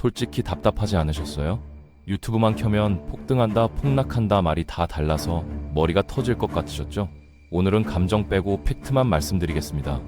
솔직히 답답하지 않으셨어요? 유튜브만 켜면 폭등한다, 폭락한다 말이 다 달라서 머리가 터질 것 같으셨죠? 오늘은 감정 빼고 팩트만 말씀드리겠습니다.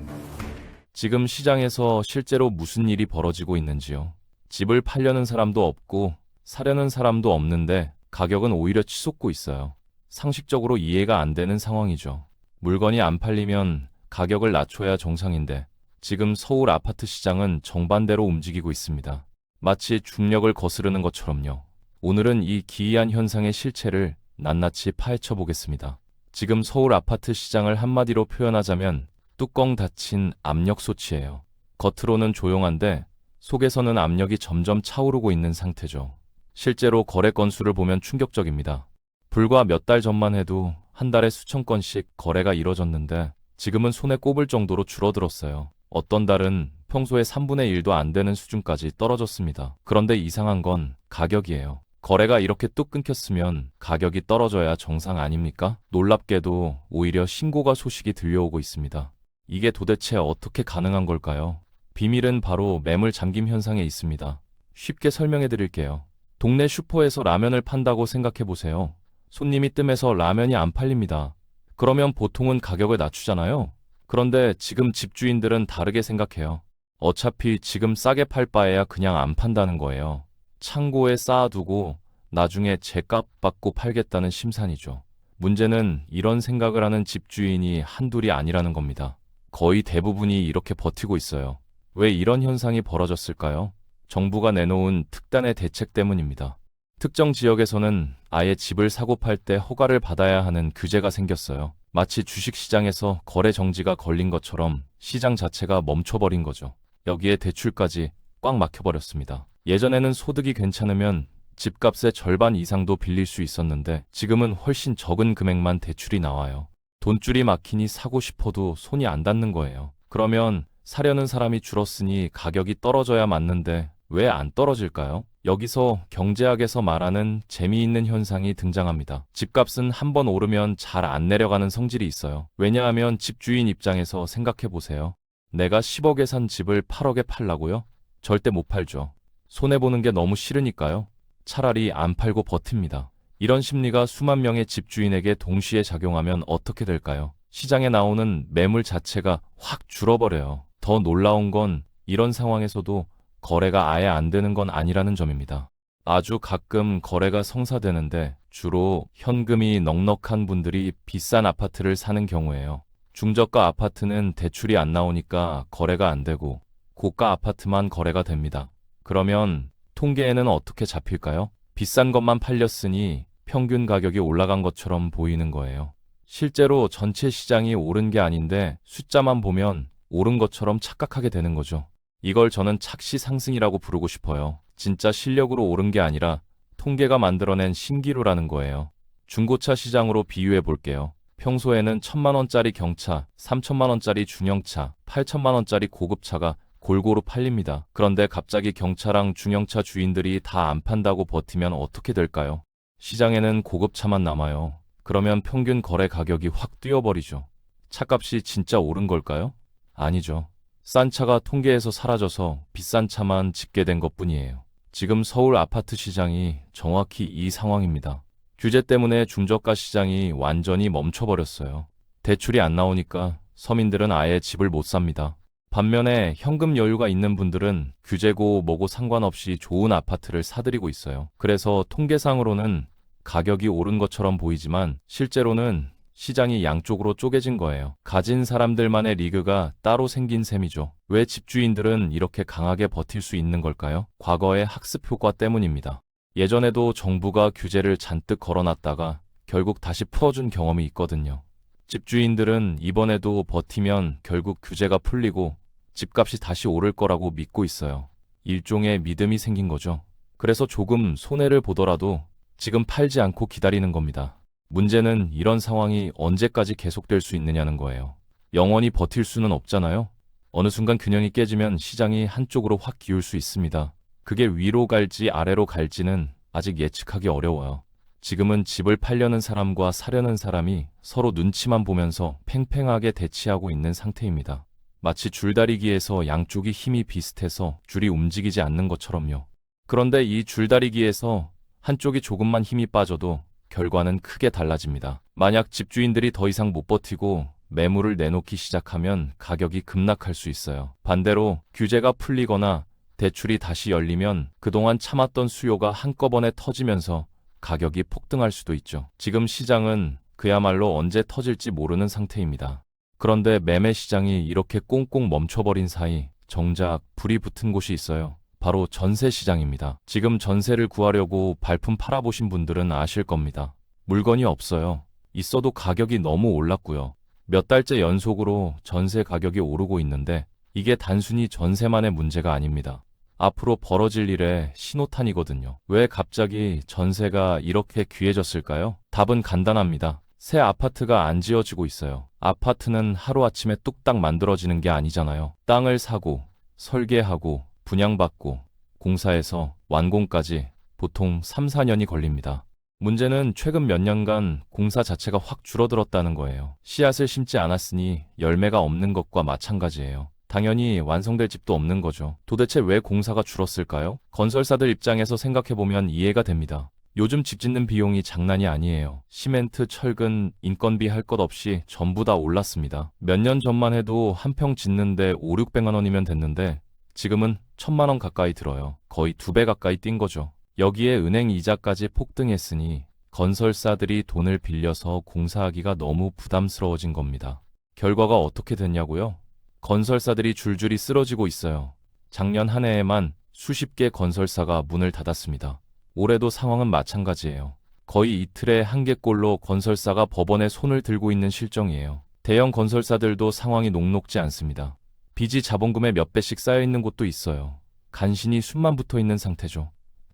지금 시장에서 실제로 무슨 일이 벌어지고 있는지요. 집을 팔려는 사람도 없고 사려는 사람도 없는데 가격은 오히려 치솟고 있어요. 상식적으로 이해가 안 되는 상황이죠. 물건이 안 팔리면 가격을 낮춰야 정상인데 지금 서울 아파트 시장은 정반대로 움직이고 있습니다. 마치 중력을 거스르는 것처럼요. 오늘은 이 기이한 현상의 실체를 낱낱이 파헤쳐 보겠습니다. 지금 서울 아파트 시장을 한마디로 표현하자면 뚜껑 닫힌 압력솥이에요. 겉으로는 조용한데 속에서는 압력이 점점 차오르고 있는 상태죠. 실제로 거래 건수를 보면 충격적입니다. 불과 몇 달 전만 해도 한 달에 수천 건씩 거래가 이뤄졌는데 지금은 손에 꼽을 정도로 줄어들었어요. 어떤 달은 평소에 3분의 1도 안 되는 수준까지 떨어졌습니다. 그런데 이상한 건 가격이에요. 거래가 이렇게 뚝 끊겼으면 가격이 떨어져야 정상 아닙니까? 놀랍게도 오히려 신고가 소식이 들려오고 있습니다. 이게 도대체 어떻게 가능한 걸까요? 비밀은 바로 매물 잠김 현상에 있습니다. 쉽게 설명해 드릴게요. 동네 슈퍼에서 라면을 판다고 생각해 보세요. 손님이 뜸해서 라면이 안 팔립니다. 그러면 보통은 가격을 낮추잖아요. 그런데 지금 집주인들은 다르게 생각해요. 어차피 지금 싸게 팔 바에야 그냥 안 판다는 거예요. 창고에 쌓아두고 나중에 제값 받고 팔겠다는 심산이죠. 문제는 이런 생각을 하는 집주인이 한둘이 아니라는 겁니다. 거의 대부분이 이렇게 버티고 있어요. 왜 이런 현상이 벌어졌을까요? 정부가 내놓은 특단의 대책 때문입니다. 특정 지역에서는 아예 집을 사고 팔 때 허가를 받아야 하는 규제가 생겼어요. 마치 주식시장에서 거래 정지가 걸린 것처럼 시장 자체가 멈춰버린 거죠. 여기에 대출까지 꽉 막혀버렸습니다. 예전에는 소득이 괜찮으면 집값의 절반 이상도 빌릴 수 있었는데 지금은 훨씬 적은 금액만 대출이 나와요. 돈줄이 막히니 사고 싶어도 손이 안 닿는 거예요. 그러면 사려는 사람이 줄었으니 가격이 떨어져야 맞는데 왜 안 떨어질까요? 여기서 경제학에서 말하는 재미있는 현상이 등장합니다. 집값은 한번 오르면 잘 안 내려가는 성질이 있어요. 왜냐하면 집주인 입장에서 생각해 보세요. 내가 10억에 산 집을 8억에 팔라고요? 절대 못 팔죠. 손해보는 게 너무 싫으니까요. 차라리 안 팔고 버팁니다. 이런 심리가 수만 명의 집주인에게 동시에 작용하면 어떻게 될까요? 시장에 나오는 매물 자체가 확 줄어버려요. 더 놀라운 건 이런 상황에서도 거래가 아예 안 되는 건 아니라는 점입니다. 아주 가끔 거래가 성사되는데 주로 현금이 넉넉한 분들이 비싼 아파트를 사는 경우예요. 중저가 아파트는 대출이 안 나오니까 거래가 안 되고 고가 아파트만 거래가 됩니다. 그러면 통계에는 어떻게 잡힐까요? 비싼 것만 팔렸으니 평균 가격이 올라간 것처럼 보이는 거예요. 실제로 전체 시장이 오른 게 아닌데 숫자만 보면 오른 것처럼 착각하게 되는 거죠. 이걸 저는 착시 상승이라고 부르고 싶어요. 진짜 실력으로 오른 게 아니라 통계가 만들어낸 신기루라는 거예요. 중고차 시장으로 비유해 볼게요. 평소에는 1,000만 원짜리 경차, 3,000만 원짜리 중형차, 8,000만 원짜리 고급차가 골고루 팔립니다. 그런데 갑자기 경차랑 중형차 주인들이 다 안 판다고 버티면 어떻게 될까요? 시장에는 고급차만 남아요. 그러면 평균 거래 가격이 확 뛰어버리죠. 차값이 진짜 오른 걸까요? 아니죠. 싼 차가 통계에서 사라져서 비싼 차만 짓게 된 것뿐이에요. 지금 서울 아파트 시장이 정확히 이 상황입니다. 규제 때문에 중저가 시장이 완전히 멈춰버렸어요. 대출이 안 나오니까 서민들은 아예 집을 못 삽니다. 반면에 현금 여유가 있는 분들은 규제고 뭐고 상관없이 좋은 아파트를 사들이고 있어요. 그래서 통계상으로는 가격이 오른 것처럼 보이지만 실제로는 시장이 양쪽으로 쪼개진 거예요. 가진 사람들만의 리그가 따로 생긴 셈이죠. 왜 집주인들은 이렇게 강하게 버틸 수 있는 걸까요? 과거의 학습 효과 때문입니다. 예전에도 정부가 규제를 잔뜩 걸어놨다가 결국 다시 풀어준 경험이 있거든요. 집주인들은 이번에도 버티면 결국 규제가 풀리고 집값이 다시 오를 거라고 믿고 있어요. 일종의 믿음이 생긴 거죠. 그래서 조금 손해를 보더라도 지금 팔지 않고 기다리는 겁니다. 문제는 이런 상황이 언제까지 계속될 수 있느냐는 거예요. 영원히 버틸 수는 없잖아요. 어느 순간 균형이 깨지면 시장이 한쪽으로 확 기울 수 있습니다. 그게 위로 갈지 아래로 갈지는 아직 예측하기 어려워요. 지금은 집을 팔려는 사람과 사려는 사람이 서로 눈치만 보면서 팽팽하게 대치하고 있는 상태입니다. 마치 줄다리기에서 양쪽이 힘이 비슷해서 줄이 움직이지 않는 것처럼요. 그런데 이 줄다리기에서 한쪽이 조금만 힘이 빠져도 결과는 크게 달라집니다. 만약 집주인들이 더 이상 못 버티고 매물을 내놓기 시작하면 가격이 급락할 수 있어요. 반대로 규제가 풀리거나 대출이 다시 열리면 그동안 참았던 수요가 한꺼번에 터지면서 가격이 폭등할 수도 있죠. 지금 시장은 그야말로 언제 터질지 모르는 상태입니다. 그런데 매매 시장이 이렇게 꽁꽁 멈춰버린 사이 정작 불이 붙은 곳이 있어요. 바로 전세 시장입니다. 지금 전세를 구하려고 발품 팔아보신 분들은 아실 겁니다. 물건이 없어요. 있어도 가격이 너무 올랐고요. 몇 달째 연속으로 전세 가격이 오르고 있는데 이게 단순히 전세만의 문제가 아닙니다. 앞으로 벌어질 일의 신호탄이거든요. 왜 갑자기 전세가 이렇게 귀해졌을까요? 답은 간단합니다. 새 아파트가 안 지어지고 있어요. 아파트는 하루아침에 뚝딱 만들어지는 게 아니잖아요. 땅을 사고, 설계하고, 분양받고, 공사해서 완공까지 보통 3, 4년이 걸립니다. 문제는 최근 몇 년간 공사 자체가 확 줄어들었다는 거예요. 씨앗을 심지 않았으니 열매가 없는 것과 마찬가지예요. 당연히 완성될 집도 없는 거죠. 도대체 왜 공사가 줄었을까요? 건설사들 입장에서 생각해보면 이해가 됩니다. 요즘 집 짓는 비용이 장난이 아니에요. 시멘트, 철근, 인건비 할 것 없이 전부 다 올랐습니다. 몇 년 전만 해도 한 평 짓는데 5, 600만 원이면 됐는데 지금은 1000만 원 가까이 들어요. 거의 2배 가까이 뛴 거죠. 여기에 은행 이자까지 폭등했으니 건설사들이 돈을 빌려서 공사하기가 너무 부담스러워진 겁니다. 결과가 어떻게 됐냐고요? 건설사들이 줄줄이 쓰러지고 있어요. 작년 한 해에만 수십 개 건설사가 문을 닫았습니다. 올해도 상황은 마찬가지예요. 거의 이틀에 한 개꼴로 건설사가 법원에 손을 들고 있는 실정이에요. 대형 건설사들도 상황이 녹록지 않습니다. 빚이 자본금의 몇 배씩 쌓여있는 곳도 있어요. 간신히 숨만 붙어있는 상태죠.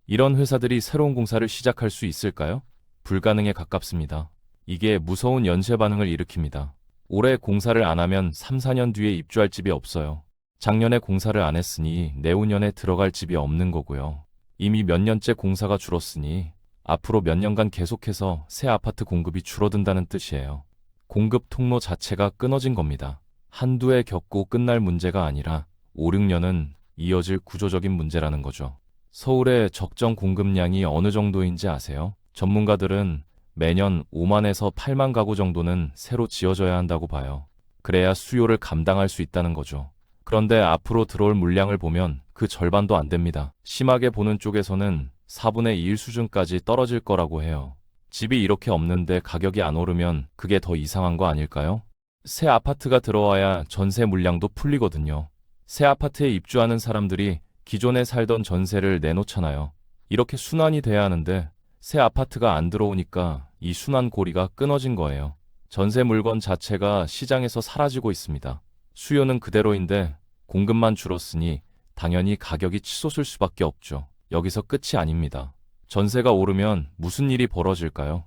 이런 회사들이 새로운 공사를 시작할 수 있을까요? 불가능에 가깝습니다. 이게 무서운 연쇄 반응을 일으킵니다. 올해 공사를 안 하면 3, 4년 뒤에 입주할 집이 없어요. 작년에 공사를 안 했으니 내후년에 들어갈 집이 없는 거고요. 이미 몇 년째 공사가 줄었으니 앞으로 몇 년간 계속해서 새 아파트 공급이 줄어든다는 뜻이에요. 공급 통로 자체가 끊어진 겁니다. 한두 해 겪고 끝날 문제가 아니라 5, 6년은 이어질 구조적인 문제라는 거죠. 서울의 적정 공급량이 어느 정도인지 아세요? 전문가들은 매년 5만에서 8만 가구 정도는 새로 지어져야 한다고 봐요. 그래야 수요를 감당할 수 있다는 거죠. 그런데 앞으로 들어올 물량을 보면 그 절반도 안 됩니다. 심하게 보는 쪽에서는 4분의 1 수준까지 떨어질 거라고 해요. 집이 이렇게 없는데 가격이 안 오르면 그게 더 이상한 거 아닐까요? 새 아파트가 들어와야 전세 물량도 풀리거든요. 새 아파트에 입주하는 사람들이 기존에 살던 전세를 내놓잖아요. 이렇게 순환이 돼야 하는데 새 아파트가 안 들어오니까 이 순환 고리가 끊어진 거예요. 전세 물건 자체가 시장에서 사라지고 있습니다. 수요는 그대로인데 공급만 줄었으니 당연히 가격이 치솟을 수밖에 없죠. 여기서 끝이 아닙니다. 전세가 오르면 무슨 일이 벌어질까요?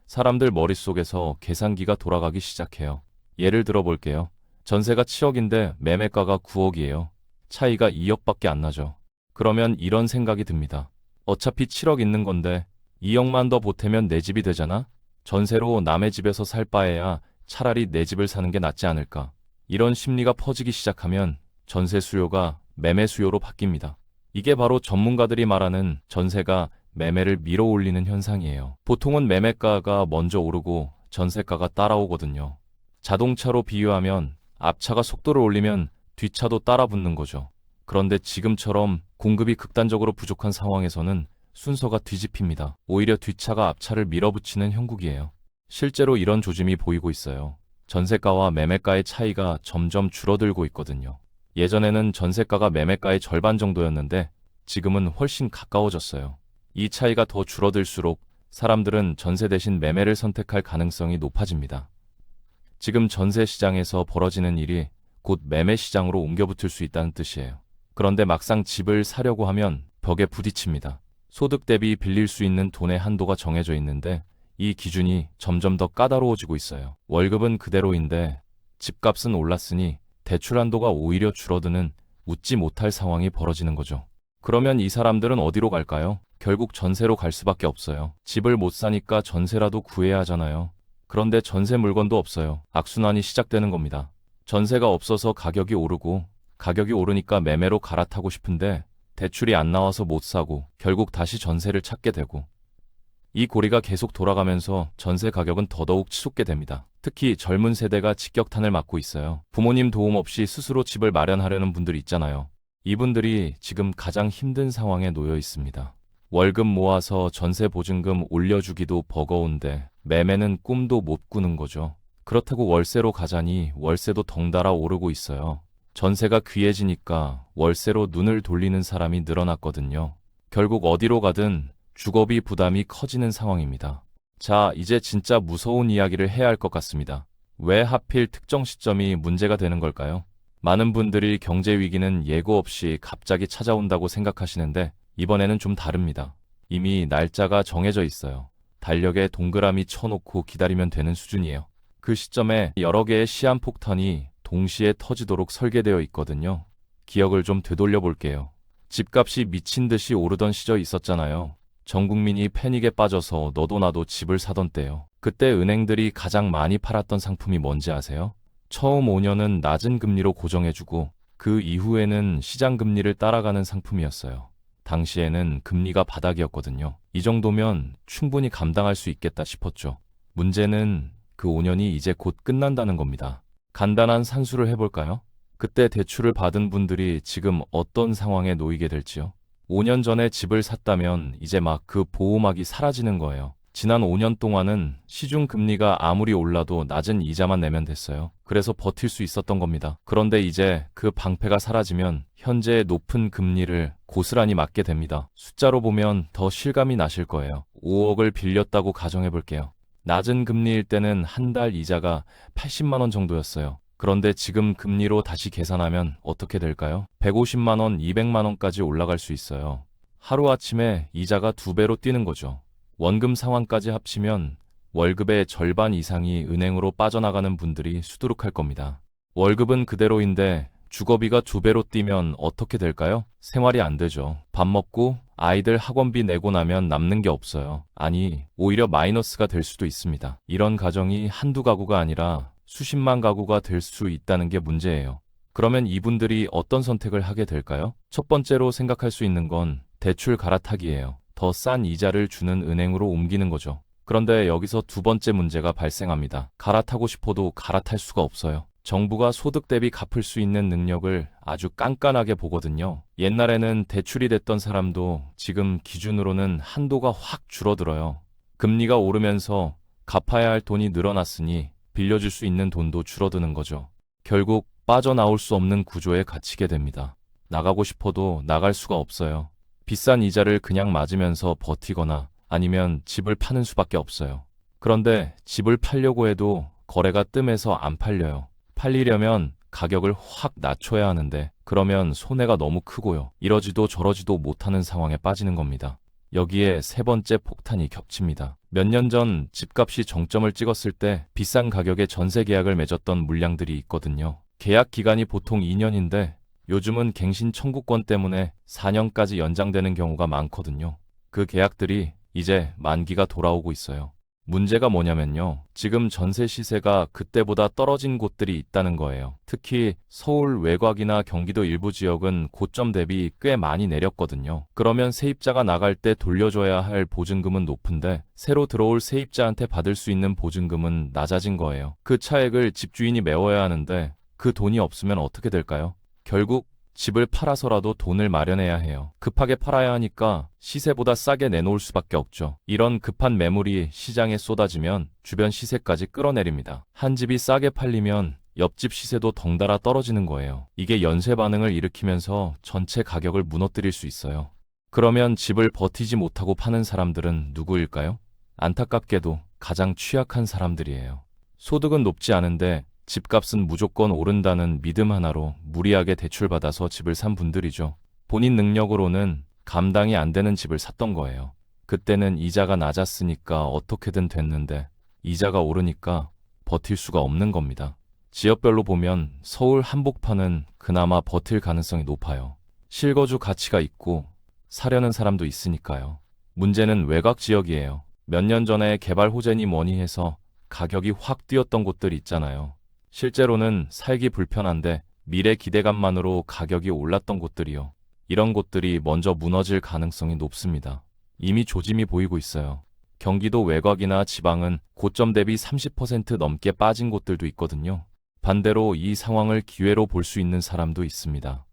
사람들 머릿속에서 계산기가 돌아가기 시작해요. 예를 들어 볼게요. 전세가 7억인데 매매가가 9억이에요. 차이가 2억밖에 안 나죠. 그러면 이런 생각이 듭니다. 어차피 7억 있는 건데 2억만 더 보태면 내 집이 되잖아? 전세로 남의 집에서 살 바에야 차라리 내 집을 사는 게 낫지 않을까? 이런 심리가 퍼지기 시작하면 전세 수요가 매매 수요로 바뀝니다. 이게 바로 전문가들이 말하는 전세가 매매를 밀어올리는 현상이에요. 보통은 매매가가 먼저 오르고 전세가가 따라오거든요. 자동차로 비유하면 앞차가 속도를 올리면 뒷차도 따라 붙는 거죠. 그런데 지금처럼 공급이 극단적으로 부족한 상황에서는 순서가 뒤집힙니다. 오히려 뒷차가 앞차를 밀어붙이는 형국이에요. 실제로 이런 조짐이 보이고 있어요. 전세가와 매매가의 차이가 점점 줄어들고 있거든요. 예전에는 전세가가 매매가의 절반 정도였는데 지금은 훨씬 가까워졌어요. 이 차이가 더 줄어들수록 사람들은 전세 대신 매매를 선택할 가능성이 높아집니다. 지금 전세 시장에서 벌어지는 일이 곧 매매 시장으로 옮겨붙을 수 있다는 뜻이에요. 그런데 막상 집을 사려고 하면 벽에 부딪힙니다. 소득 대비 빌릴 수 있는 돈의 한도가 정해져 있는데 이 기준이 점점 더 까다로워지고 있어요. 월급은 그대로인데 집값은 올랐으니 대출 한도가 오히려 줄어드는 웃지 못할 상황이 벌어지는 거죠. 그러면 이 사람들은 어디로 갈까요? 결국 전세로 갈 수밖에 없어요. 집을 못 사니까 전세라도 구해야 하잖아요. 그런데 전세 물건도 없어요. 악순환이 시작되는 겁니다. 전세가 없어서 가격이 오르고 가격이 오르니까 매매로 갈아타고 싶은데 대출이 안 나와서 못 사고 결국 다시 전세를 찾게 되고 이 고리가 계속 돌아가면서 전세 가격은 더더욱 치솟게 됩니다. 특히 젊은 세대가 직격탄을 맞고 있어요. 부모님 도움 없이 스스로 집을 마련하려는 분들 있잖아요. 이분들이 지금 가장 힘든 상황에 놓여 있습니다. 월급 모아서 전세 보증금 올려주기도 버거운데 매매는 꿈도 못 꾸는 거죠. 그렇다고 월세로 가자니 월세도 덩달아 오르고 있어요. 전세가 귀해지니까 월세로 눈을 돌리는 사람이 늘어났거든요. 결국 어디로 가든 주거비 부담이 커지는 상황입니다. 자, 이제 진짜 무서운 이야기를 해야 할 것 같습니다. 왜 하필 특정 시점이 문제가 되는 걸까요? 많은 분들이 경제 위기는 예고 없이 갑자기 찾아온다고 생각하시는데 이번에는 좀 다릅니다. 이미 날짜가 정해져 있어요. 달력에 동그라미 쳐놓고 기다리면 되는 수준이에요. 그 시점에 여러 개의 시한폭탄이 동시에 터지도록 설계되어 있거든요. 기억을 좀 되돌려 볼게요. 집값이 미친 듯이 오르던 시절이 있었잖아요. 전 국민이 패닉에 빠져서 너도 나도 집을 사던 때요. 그때 은행들이 가장 많이 팔았던 상품이 뭔지 아세요? 처음 5년은 낮은 금리로 고정해주고 그 이후에는 시장 금리를 따라가는 상품이었어요. 당시에는 금리가 바닥이었거든요. 이 정도면 충분히 감당할 수 있겠다 싶었죠. 문제는 그 5년이 이제 곧 끝난다는 겁니다. 간단한 산수를 해볼까요? 그때 대출을 받은 분들이 지금 어떤 상황에 놓이게 될지요? 5년 전에 집을 샀다면 이제 막 그 보호막이 사라지는 거예요. 지난 5년 동안은 시중 금리가 아무리 올라도 낮은 이자만 내면 됐어요. 그래서 버틸 수 있었던 겁니다. 그런데 이제 그 방패가 사라지면 현재의 높은 금리를 고스란히 맞게 됩니다. 숫자로 보면 더 실감이 나실 거예요. 5억을 빌렸다고 가정해 볼게요. 낮은 금리일 때는 한 달 이자가 80만 원 정도였어요. 그런데 지금 금리로 다시 계산하면 어떻게 될까요? 150만 원, 200만 원까지 올라갈 수 있어요. 하루아침에 이자가 2배로 뛰는 거죠. 원금 상환까지 합치면 월급의 절반 이상이 은행으로 빠져나가는 분들이 수두룩할 겁니다. 월급은 그대로인데 주거비가 2배로 뛰면 어떻게 될까요? 생활이 안 되죠. 밥 먹고 아이들 학원비 내고 나면 남는 게 없어요. 아니, 오히려 마이너스가 될 수도 있습니다. 이런 가정이 한두 가구가 아니라 수십만 가구가 될 수 있다는 게 문제예요. 그러면 이분들이 어떤 선택을 하게 될까요? 첫 번째로 생각할 수 있는 건 대출 갈아타기예요. 더 싼 이자를 주는 은행으로 옮기는 거죠. 그런데 여기서 두 번째 문제가 발생합니다. 갈아타고 싶어도 갈아탈 수가 없어요. 정부가 소득 대비 갚을 수 있는 능력을 아주 깐깐하게 보거든요. 옛날에는 대출이 됐던 사람도 지금 기준으로는 한도가 확 줄어들어요. 금리가 오르면서 갚아야 할 돈이 늘어났으니 빌려줄 수 있는 돈도 줄어드는 거죠. 결국 빠져나올 수 없는 구조에 갇히게 됩니다. 나가고 싶어도 나갈 수가 없어요. 비싼 이자를 그냥 맞으면서 버티거나 아니면 집을 파는 수밖에 없어요. 그런데 집을 팔려고 해도 거래가 뜸해서 안 팔려요. 팔리려면 가격을 확 낮춰야 하는데 그러면 손해가 너무 크고요. 이러지도 저러지도 못하는 상황에 빠지는 겁니다. 여기에 세 번째 폭탄이 겹칩니다. 몇 년 전 집값이 정점을 찍었을 때 비싼 가격에 전세 계약을 맺었던 물량들이 있거든요. 계약 기간이 보통 2년인데 요즘은 갱신 청구권 때문에 4년까지 연장되는 경우가 많거든요. 그 계약들이 이제 만기가 돌아오고 있어요. 문제가 뭐냐면요. 지금 전세 시세가 그때보다 떨어진 곳들이 있다는 거예요. 특히 서울 외곽이나 경기도 일부 지역은 고점 대비 꽤 많이 내렸거든요. 그러면 세입자가 나갈 때 돌려줘야 할 보증금은 높은데 새로 들어올 세입자한테 받을 수 있는 보증금은 낮아진 거예요. 그 차액을 집주인이 메워야 하는데 그 돈이 없으면 어떻게 될까요? 결국 집을 팔아서라도 돈을 마련해야 해요. 급하게 팔아야 하니까 시세보다 싸게 내놓을 수밖에 없죠. 이런 급한 매물이 시장에 쏟아지면 주변 시세까지 끌어내립니다. 한 집이 싸게 팔리면 옆집 시세도 덩달아 떨어지는 거예요. 이게 연쇄 반응을 일으키면서 전체 가격을 무너뜨릴 수 있어요. 그러면 집을 버티지 못하고 파는 사람들은 누구일까요? 안타깝게도 가장 취약한 사람들이에요. 소득은 높지 않은데 집값은 무조건 오른다는 믿음 하나로 무리하게 대출받아서 집을 산 분들이죠. 본인 능력으로는 감당이 안 되는 집을 샀던 거예요. 그때는 이자가 낮았으니까 어떻게든 됐는데 이자가 오르니까 버틸 수가 없는 겁니다. 지역별로 보면 서울 한복판은 그나마 버틸 가능성이 높아요. 실거주 가치가 있고 사려는 사람도 있으니까요. 문제는 외곽 지역이에요. 몇 년 전에 개발 호재니 뭐니 해서 가격이 확 뛰었던 곳들 있잖아요. 실제로는 살기 불편한데 미래 기대감만으로 가격이 올랐던 곳들이요. 이런 곳들이 먼저 무너질 가능성이 높습니다. 이미 조짐이 보이고 있어요. 경기도 외곽이나 지방은 고점 대비 30% 넘게 빠진 곳들도 있거든요. 반대로 이 상황을 기회로 볼 수 있는 사람도 있습니다.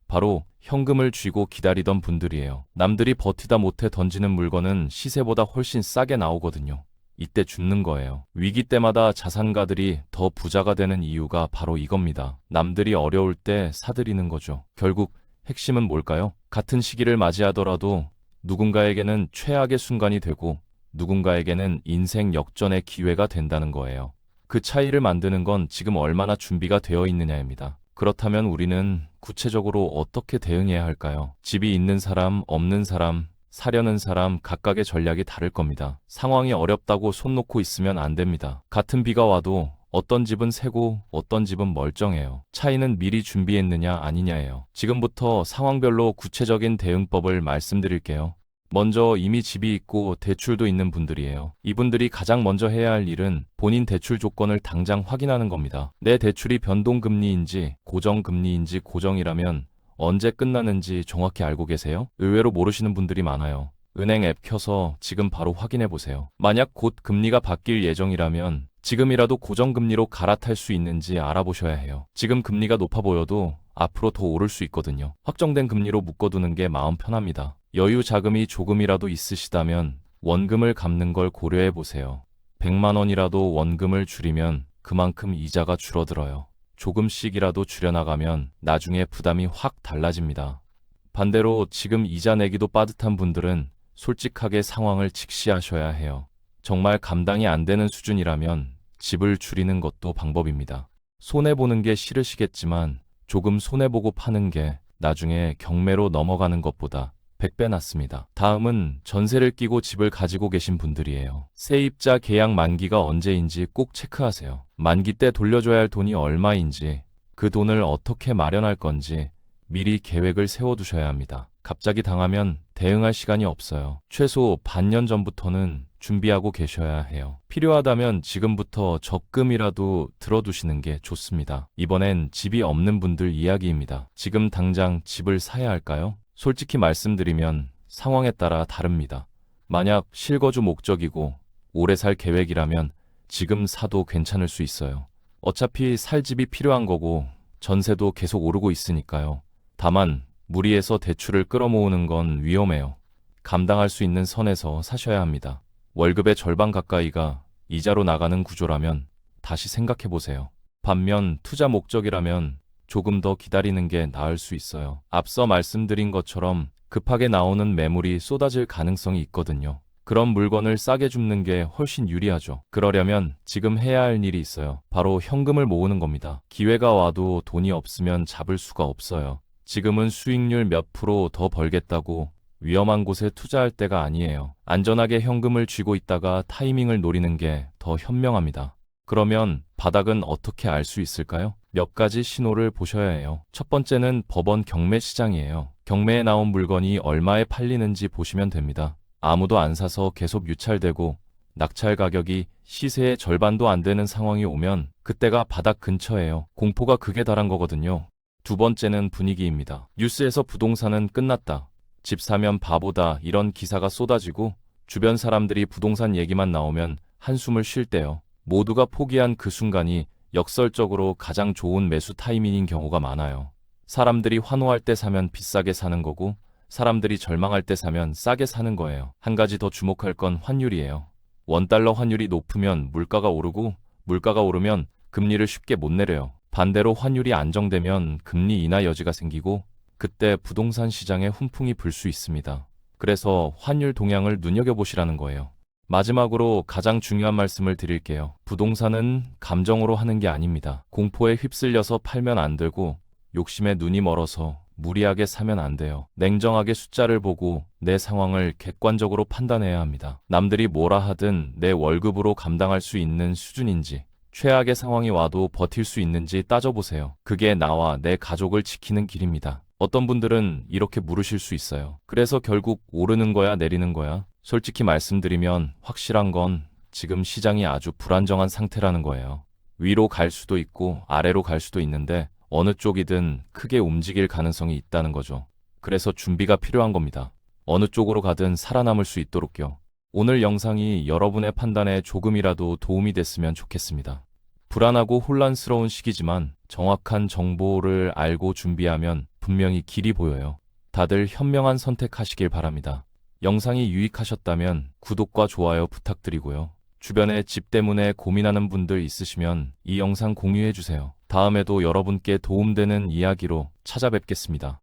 바로 현금을 쥐고 기다리던 분들이에요. 남들이 버티다 못해 던지는 물건은 시세보다 훨씬 싸게 나오거든요. 이때 죽는 거예요. 위기 때마다 자산가들이 더 부자가 되는 이유가 바로 이겁니다. 남들이 어려울 때 사들이는 거죠. 결국 핵심은 뭘까요? 같은 시기를 맞이하더라도 누군가에게는 최악의 순간이 되고 누군가에게는 인생 역전의 기회가 된다는 거예요. 그 차이를 만드는 건 지금 얼마나 준비가 되어 있느냐입니다. 그렇다면 우리는 구체적으로 어떻게 대응해야 할까요? 집이 있는 사람, 없는 사람, 사려는 사람 각각의 전략이 다를 겁니다. 상황이 어렵다고 손 놓고 있으면 안 됩니다. 같은 비가 와도 어떤 집은 새고 어떤 집은 멀쩡해요. 차이는 미리 준비했느냐 아니냐예요. 지금부터 상황별로 구체적인 대응법을 말씀드릴게요. 먼저 이미 집이 있고 대출도 있는 분들이에요. 이분들이 가장 먼저 해야 할 일은 본인 대출 조건을 당장 확인하는 겁니다. 내 대출이 변동금리인지 고정금리인지 고정이라면 언제 끝나는지 정확히 알고 계세요? 의외로 모르시는 분들이 많아요. 은행 앱 켜서 지금 바로 확인해 보세요. 만약 곧 금리가 바뀔 예정이라면 지금이라도 고정금리로 갈아탈 수 있는지 알아보셔야 해요. 지금 금리가 높아 보여도 앞으로 더 오를 수 있거든요. 확정된 금리로 묶어두는 게 마음 편합니다. 여유 자금이 조금이라도 있으시다면 원금을 갚는 걸 고려해 보세요. 100만 원이라도 원금을 줄이면 그만큼 이자가 줄어들어요. 조금씩이라도 줄여나가면 나중에 부담이 확 달라집니다. 반대로 지금 이자 내기도 빠듯한 분들은 솔직하게 상황을 직시하셔야 해요. 정말 감당이 안 되는 수준이라면 집을 줄이는 것도 방법입니다. 손해보는 게 싫으시겠지만 조금 손해보고 파는 게 나중에 경매로 넘어가는 것보다 100배 낫습니다. 다음은 전세를 끼고 집을 가지고 계신 분들이에요. 세입자 계약 만기가 언제인지 꼭 체크하세요. 만기 때 돌려줘야 할 돈이 얼마인지, 그 돈을 어떻게 마련할 건지 미리 계획을 세워두셔야 합니다. 갑자기 당하면 대응할 시간이 없어요. 최소 반년 전부터는 준비하고 계셔야 해요. 필요하다면 지금부터 적금이라도 들어두시는 게 좋습니다. 이번엔 집이 없는 분들 이야기입니다. 지금 당장 집을 사야 할까요? 솔직히 말씀드리면 상황에 따라 다릅니다. 만약 실거주 목적이고 오래 살 계획이라면 지금 사도 괜찮을 수 있어요. 어차피 살 집이 필요한 거고 전세도 계속 오르고 있으니까요. 다만 무리해서 대출을 끌어모으는 건 위험해요. 감당할 수 있는 선에서 사셔야 합니다. 월급의 절반 가까이가 이자로 나가는 구조라면 다시 생각해 보세요. 반면 투자 목적이라면 조금 더 기다리는 게 나을 수 있어요. 앞서 말씀드린 것처럼 급하게 나오는 매물이 쏟아질 가능성이 있거든요. 그런 물건을 싸게 줍는 게 훨씬 유리하죠. 그러려면 지금 해야 할 일이 있어요. 바로 현금을 모으는 겁니다. 기회가 와도 돈이 없으면 잡을 수가 없어요. 지금은 수익률 몇 프로 더 벌겠다고 위험한 곳에 투자할 때가 아니에요. 안전하게 현금을 쥐고 있다가 타이밍을 노리는 게 더 현명합니다. 그러면 바닥은 어떻게 알 수 있을까요? 몇 가지 신호를 보셔야 해요. 첫 번째는 법원 경매 시장이에요. 경매에 나온 물건이 얼마에 팔리는지 보시면 됩니다. 아무도 안 사서 계속 유찰되고 낙찰 가격이 시세의 절반도 안 되는 상황이 오면 그때가 바닥 근처예요. 공포가 극에 달한 거거든요. 두 번째는 분위기입니다. 뉴스에서 부동산은 끝났다, 집 사면 바보다 이런 기사가 쏟아지고 주변 사람들이 부동산 얘기만 나오면 한숨을 쉴 때요. 모두가 포기한 그 순간이 역설적으로 가장 좋은 매수 타이밍인 경우가 많아요. 사람들이 환호할 때 사면 비싸게 사는 거고 사람들이 절망할 때 사면 싸게 사는 거예요. 한 가지 더 주목할 건 환율이에요. 원달러 환율이 높으면 물가가 오르고 물가가 오르면 금리를 쉽게 못 내려요. 반대로 환율이 안정되면 금리 인하 여지가 생기고 그때 부동산 시장에 훈풍이 불 수 있습니다. 그래서 환율 동향을 눈여겨보시라는 거예요. 마지막으로 가장 중요한 말씀을 드릴게요. 부동산은 감정으로 하는 게 아닙니다. 공포에 휩쓸려서 팔면 안 되고 욕심에 눈이 멀어서 무리하게 사면 안 돼요. 냉정하게 숫자를 보고 내 상황을 객관적으로 판단해야 합니다. 남들이 뭐라 하든 내 월급으로 감당할 수 있는 수준인지, 최악의 상황이 와도 버틸 수 있는지 따져보세요. 그게 나와 내 가족을 지키는 길입니다. 어떤 분들은 이렇게 물으실 수 있어요. 그래서 결국 오르는 거야, 내리는 거야? 솔직히 말씀드리면 확실한 건 지금 시장이 아주 불안정한 상태라는 거예요. 위로 갈 수도 있고 아래로 갈 수도 있는데 어느 쪽이든 크게 움직일 가능성이 있다는 거죠. 그래서 준비가 필요한 겁니다. 어느 쪽으로 가든 살아남을 수 있도록요. 오늘 영상이 여러분의 판단에 조금이라도 도움이 됐으면 좋겠습니다. 불안하고 혼란스러운 시기지만 정확한 정보를 알고 준비하면 분명히 길이 보여요. 다들 현명한 선택하시길 바랍니다. 영상이 유익하셨다면 구독과 좋아요 부탁드리고요. 주변에 집 때문에 고민하는 분들 있으시면 이 영상 공유해주세요. 다음에도 여러분께 도움되는 이야기로 찾아뵙겠습니다.